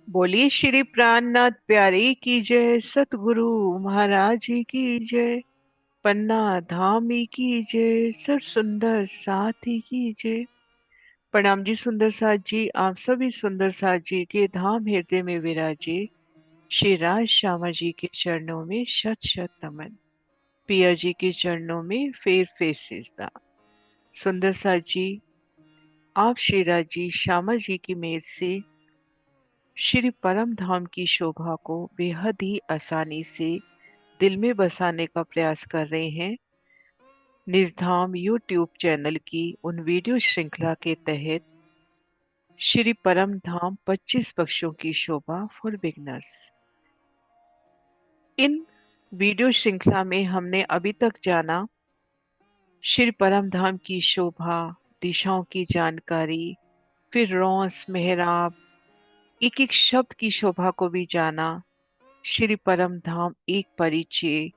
बोलिए श्री प्राणनाथ प्यारे की जय, सतगुरु महाराज जी की जय, पन्ना धामी की जय, सर सुंदर साथी की जय। प्रणाम जी सुंदर साथ जी, आप सभी सुंदर साथ जी के धाम हृदय में विराजे श्री राज श्यामा जी के चरणों में शत शत नमन। पिया जी के चरणों में फेर फेसिस दा। सुंदर साथ जी, आप श्री राज जी श्यामा जी की मेहर से श्री परम धाम की शोभा को बेहद ही आसानी से दिल में बसाने का प्रयास कर रहे हैं। निजधाम यूट्यूब चैनल की उन वीडियो श्रृंखला के तहत श्री परम धाम 25 पक्षों की शोभा फॉर बिगनर्स। इन वीडियो श्रृंखला में हमने अभी तक जाना श्री परम धाम की शोभा, दिशाओं की जानकारी, फिर रौस मेहराब, एक एक शब्द की शोभा को भी जाना। श्री परम धाम एक परिचय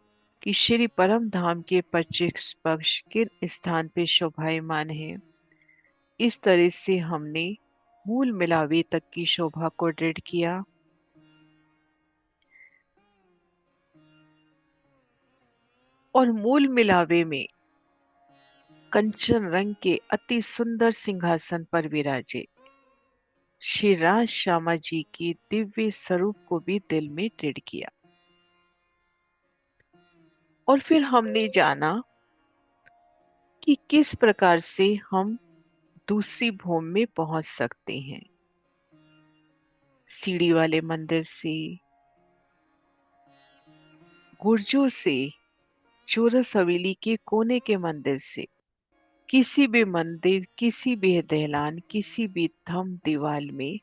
कि श्री परम धाम के 25 पक्ष किन स्थान पे शोभायमान है। इस तरह से हमने मूल मिलावे तक की शोभा को दृढ़ किया और मूल मिलावे में कंचन रंग के अति सुंदर सिंहासन पर विराजे श्री राज श्यामा जी की दिव्य स्वरूप को भी दिल में दृढ़ किया। और फिर हमने जाना कि किस प्रकार से हम दूसरी भूमि में पहुंच सकते हैं। सीढ़ी वाले मंदिर से, गुर्जों से, चोरस हवेली के कोने के मंदिर से, किसी भी मंदिर, किसी भी दहलान, किसी भी थम दीवाल में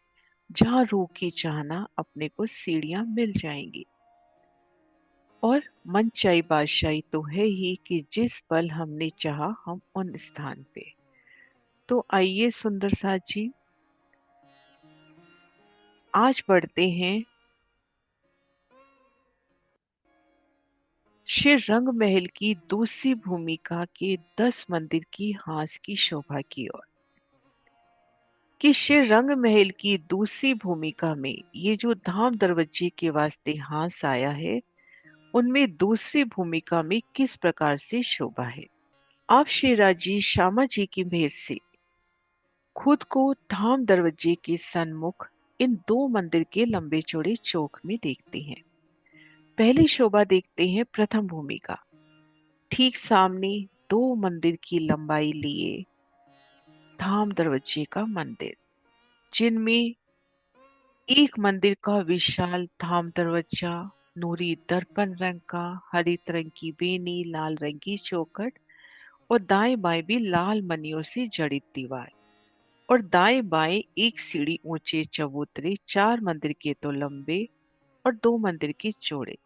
जहां रूह की चाहना अपने को सीढ़ियां मिल जाएंगी। और मनचाही बादशाही तो है ही कि जिस पल हमने चाहा हम उन स्थान पे। तो आइए सुंदर साथ जी, आज बढ़ते हैं श्री रंग महल की दूसरी भूमिका के 10 मंदिर की हास की शोभा की ओर। कि श्री रंग महल की दूसरी भूमिका में ये जो धाम दरवाजे के वास्ते हास आया है, उनमें दूसरी भूमिका में किस प्रकार से शोभा है। आप श्री राजी श्यामा जी की मेहर से खुद को धाम दरवाजे के सन्मुख इन दो मंदिर के लंबे चौड़े चौक में देखते हैं। पहली शोभा देखते हैं प्रथम भूमिका, ठीक सामने 2 मंदिर की लंबाई लिए धाम दरवाजे का मंदिर, जिनमें एक मंदिर का विशाल धाम दरवाजा, नूरी दर्पण रंग का, हरित रंग की बेनी, लाल रंग की चौखट और दाएं बाएं भी लाल मनियों से जड़ित दीवार और दाएं बाएं एक सीढ़ी ऊंचे चबूतरे, 4 मंदिर के तो लंबे और 2 मंदिर के चौड़े।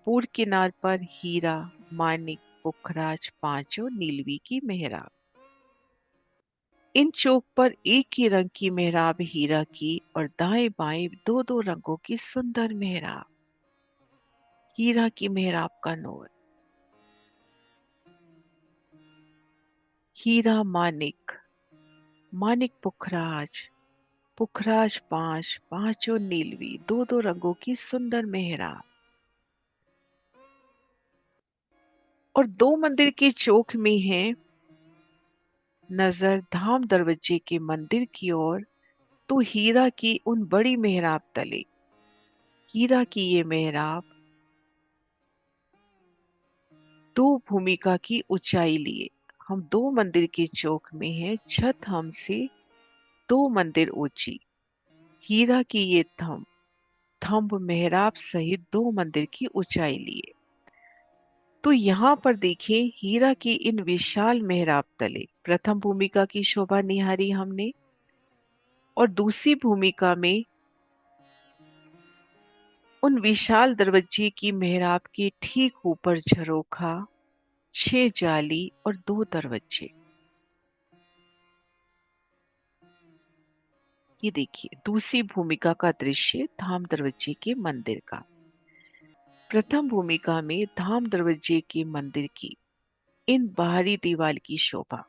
पूर्व किनार पर हीरा, मानिक, पुखराज, पांचों नीलवी की मेहराब। इन चौक पर एक ही रंग की मेहराब हीरा की और दाएं बाएं दो दो रंगों की सुंदर मेहराब। हीरा की मेहराब का नूर, हीरा मानिक, मानिक पुखराज, पुखराज पांच, पांचों नीलवी, दो दो रंगों की सुंदर मेहराब। और 2 मंदिर के चौक में है नजर धाम दरवाजे के मंदिर की ओर, तो हीरा की उन बड़ी मेहराब तले, हीरा की ये मेहराब 2 भूमिका की ऊंचाई लिए हम 2 मंदिर के चौक में है, छत हमसे 2 मंदिर ऊंची, हीरा की ये थंब मेहराब सहित 2 मंदिर की ऊंचाई लिए। तो यहाँ पर देखिए हीरा की इन विशाल मेहराब तले प्रथम भूमिका की शोभा निहारी हमने, और दूसरी भूमिका में उन विशाल दरवाजे की मेहराब के ठीक ऊपर झरोखा, 6 जाली और 2 दरवाजे। ये देखिए दूसरी भूमिका का दृश्य धाम दरवाजे के मंदिर का। प्रथम भूमिका में धाम दरवाजे के मंदिर की इन बाहरी दीवार की शोभा,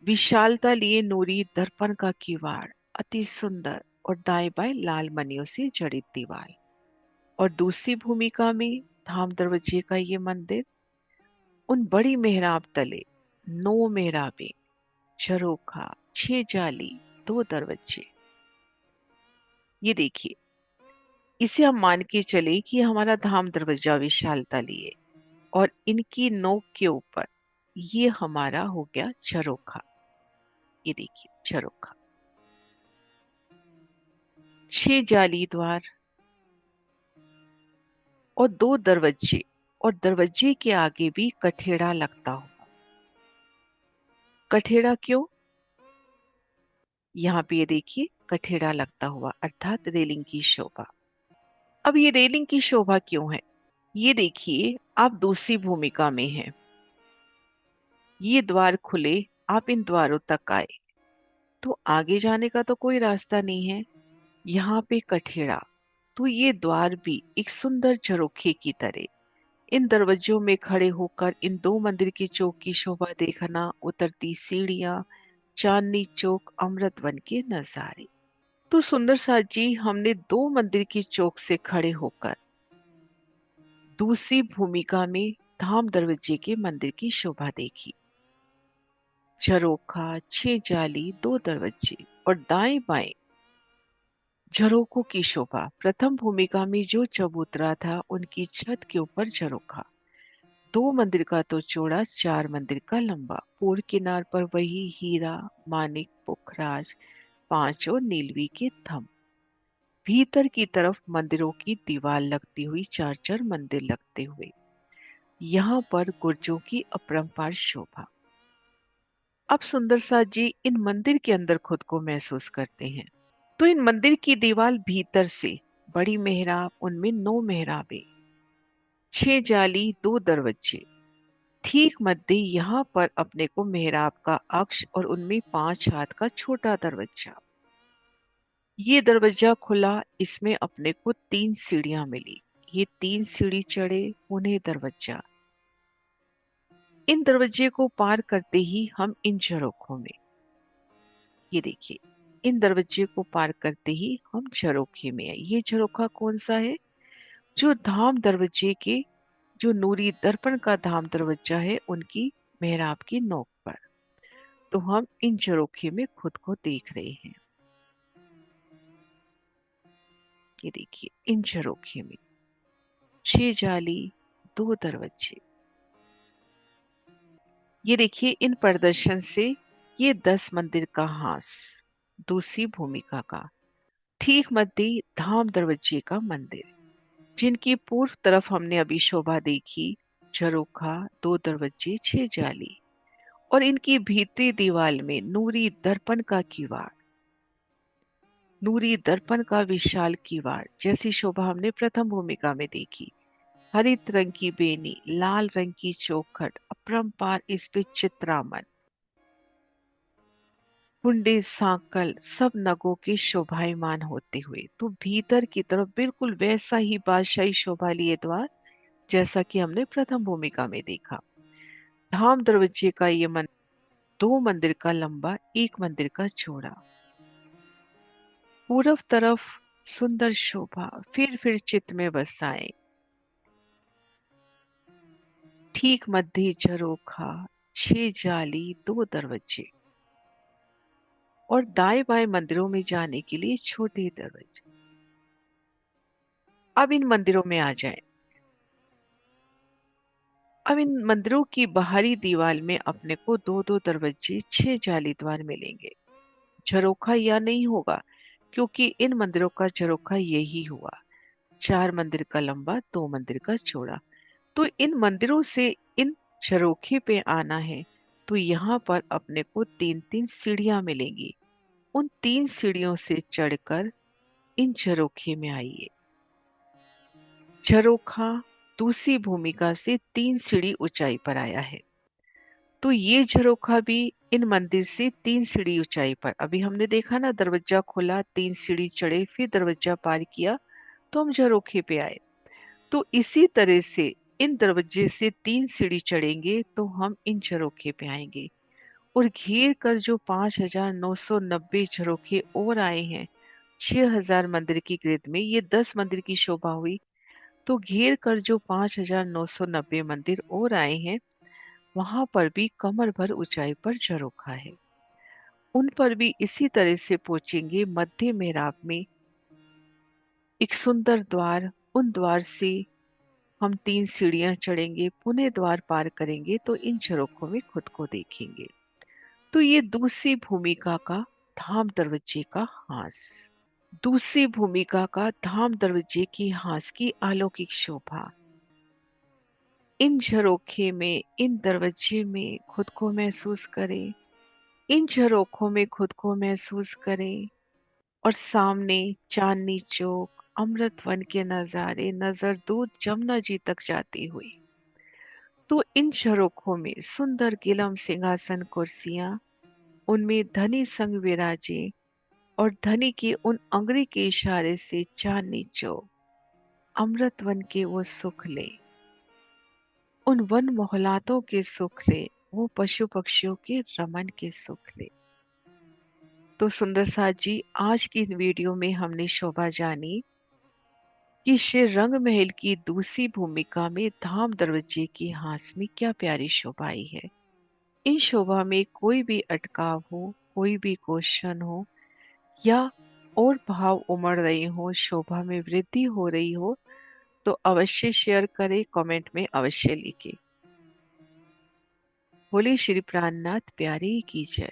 विशालता लिए नूरी दर्पण का किवाड़, अति सुंदर और दाएं बाएं लाल मणियों से जड़ित दीवार। और दूसरी भूमिका में धाम दरवाजे का ये मंदिर, उन बड़ी मेहराब तले 9 मेहराबें, झरोखा, 6 जाली, 2 दरवाजे। ये देखिए, इसे हम मान के चले कि हमारा धाम दरवाजा विशालता लिए, और इनकी नोक के ऊपर ये हमारा हो गया झरोखा। ये देखिए झरोखा, 6 जाली द्वार और 2 दरवाजे, और दरवाजे के आगे भी कठेड़ा लगता हुआ। कठेड़ा क्यों? यहाँ पे ये देखिए कठेड़ा लगता हुआ, अर्थात रेलिंग की शोभा। अब ये रेलिंग की शोभा क्यों है? ये देखिए, आप दूसरी भूमिका में हैं। ये द्वार खुले, आप इन द्वारों तक आए, तो आगे जाने का तो कोई रास्ता नहीं है। यहाँ पे कठेड़ा, तो ये द्वार भी एक सुंदर झरोखे की तरह, इन दरवाजों में खड़े होकर इन 2 मंदिर की चौक की शोभा देखना, उतरती सीढ़ियां, चांदनी चौक, अमृतवन के नजारे। तो सुंदर साथ जी, हमने 2 मंदिर की चौक से खड़े होकर दूसरी भूमिका में धाम दरवाजे के मंदिर की शोभा देखी। झरोखा, 6 जाली, 2 दरवाजे और दाएं बाएं झरोखों की शोभा। प्रथम भूमिका में जो चबूतरा था, उनकी छत के ऊपर झरोखा, 2 मंदिर का तो चौड़ा, 4 मंदिर का लंबा। पूर्व किनार पर वही हीरा, मानिक, पुखराज, 5 और नीलवी के थंभ। भीतर की तरफ मंदिरों की दीवार लगती हुई, 4 मंदिर लगते हुए। यहाँ पर गुर्जों की अपरंपार शोभा। अब सुंदर साथ जी, इन मंदिर के अंदर खुद को महसूस करते हैं। तो इन मंदिर की दीवार भीतर से बड़ी मेहराब, उनमें 9 मेहराबें, 6 जाली, 2 दरवाजे। ठीक मध्य यहाँ पर अपने को मेहराब का अक्ष और उनमें 5 हाथ का छोटा दरवाजा। ये दरवाजा खुला, इसमें अपने को 3 सीढ़ियां मिली। ये 3 सीढ़ी चढ़े, उन्हें दरवाजा। इन दरवाजे को पार करते ही हम इन झरोखों में, ये देखिए, इन दरवाजे को पार करते ही हम झरोखे में आए। ये झरोखा कौन सा है? जो धाम दरवाजे के, जो नूरी दर्पण का धाम दरवाजा है, उनकी मेहराब की नोक पर। तो हम इन झरोखे में खुद को देख रहे हैं। ये देखिए, इन झरोखे में 6 जाली, 2 दरवाजे। ये देखिए, इन प्रदर्शन से ये 10 मंदिर का हास, दूसरी भूमिका का। ठीक मध्य धाम दरवाजे का मंदिर, जिनकी पूर्व तरफ हमने अभी शोभा देखी, झरोखा, 2 दरवाजे, 6 जाली, और इनकी भीतरी दीवार में नूरी दर्पण का किवाड़, नूरी दर्पण का विशाल किवाड़ जैसी शोभा हमने प्रथम भूमिका में देखी। हरित रंग की बेनी, लाल रंग की चौखट, अपरंपार इस पे चित्रामन, कुंडे, सांकल, सब नगों के शोभायमान होते हुए। तो भीतर की तरफ बिल्कुल वैसा ही बादशाही शोभा लिए द्वार, जैसा कि हमने प्रथम भूमिका में देखा। धाम दरवाजे का ये मंदिर 2 मंदिर का लंबा, 1 मंदिर का चौड़ा। पूरब तरफ सुंदर शोभा फिर चित्त में बसाए। ठीक मध्य झरोखा, 6 जाली, 2 दरवाजे, और दाएं बाएं मंदिरों में जाने के लिए छोटे दरवाजे। अब इन मंदिरों में आ जाएं। अब इन मंदिरों की बाहरी दीवार में अपने को 2-2 दरवाजे, 6 जाली द्वार मिलेंगे। झरोखा या नहीं होगा, क्योंकि इन मंदिरों का झरोखा यही हुआ, 4 मंदिर का लंबा, 2 मंदिर का चौड़ा। तो इन मंदिरों से इन झरोखे पे आना है, तो यहाँ पर अपने को 3-3 सीढ़ियां मिलेंगी। उन 3 सीढ़ियों से चढ़कर इन झरोखे में आइए। झरोखा दूसरी भूमिका से 3 सीढ़ी ऊंचाई पर आया है। तो ये झरोखा भी इन मंदिर से 3 सीढ़ी ऊंचाई पर। अभी हमने देखा ना, दरवाजा खोला, 3 सीढ़ी चढ़े, फिर दरवाजा पार किया, तो हम झरोखे पे आए। तो इसी तरह से इन दरवाजे से 3 सीढ़ी चढ़ेंगे, तो हम इन झरोखे पे आएंगे। और घेर कर जो 5,990 झरोखे और आए हैं 6,000 मंदिर की गिरद में, ये 10 मंदिर की शोभा हुई। तो घेर कर जो 5,990 मंदिर और आए हैं, वहां पर भी कमर भर ऊंचाई पर झरोखा है। उन पर भी इसी तरह से पहुंचेंगे। मध्य मेहराब में एक सुंदर द्वार, उन द्वार से हम 3 सीढ़ियां चढ़ेंगे, पुनः द्वार पार करेंगे तो इन झरोखों में खुद को देखेंगे। तो ये दूसरी भूमिका का धाम दरवाजे का हास। दूसरी भूमिका का धाम दरवाजे की हास की अलौकिक शोभा। इन झरोखे में, इन दरवाजे में खुद को महसूस करें। इन झरोखों में खुद को महसूस करें और सामने चांदनी चौक, अमृत वन के नजारे नजर दूर जमुना जी तक जाती हुई। तो इन झरोखों में सुंदर गिलम सिंहासन कुर्सियां, उनमें धनी संग विराजे और धनी के उन अंगड़ी के इशारे से चांदनी चौक, अमृत वन के वो सुख ले, उन वन मोहलातों के सुख ले, वो पशु पक्षियों के रमन के सुख ले। तो सुंदर साथ जी, आज की वीडियो में हमने शोभा जानी कि श्री रंग महल की दूसरी भूमिका में धाम दरवाजे की हास में क्या प्यारी शोभा आई है। इन शोभा में कोई भी अटकाव हो, कोई भी क्वेश्चन हो या और भाव उमड़ रहे हो, शोभा में वृद्धि हो रही हो, तो अवश्य शेयर करें, कमेंट में अवश्य लिखें। बोले श्री प्राणनाथ प्यारे की जय।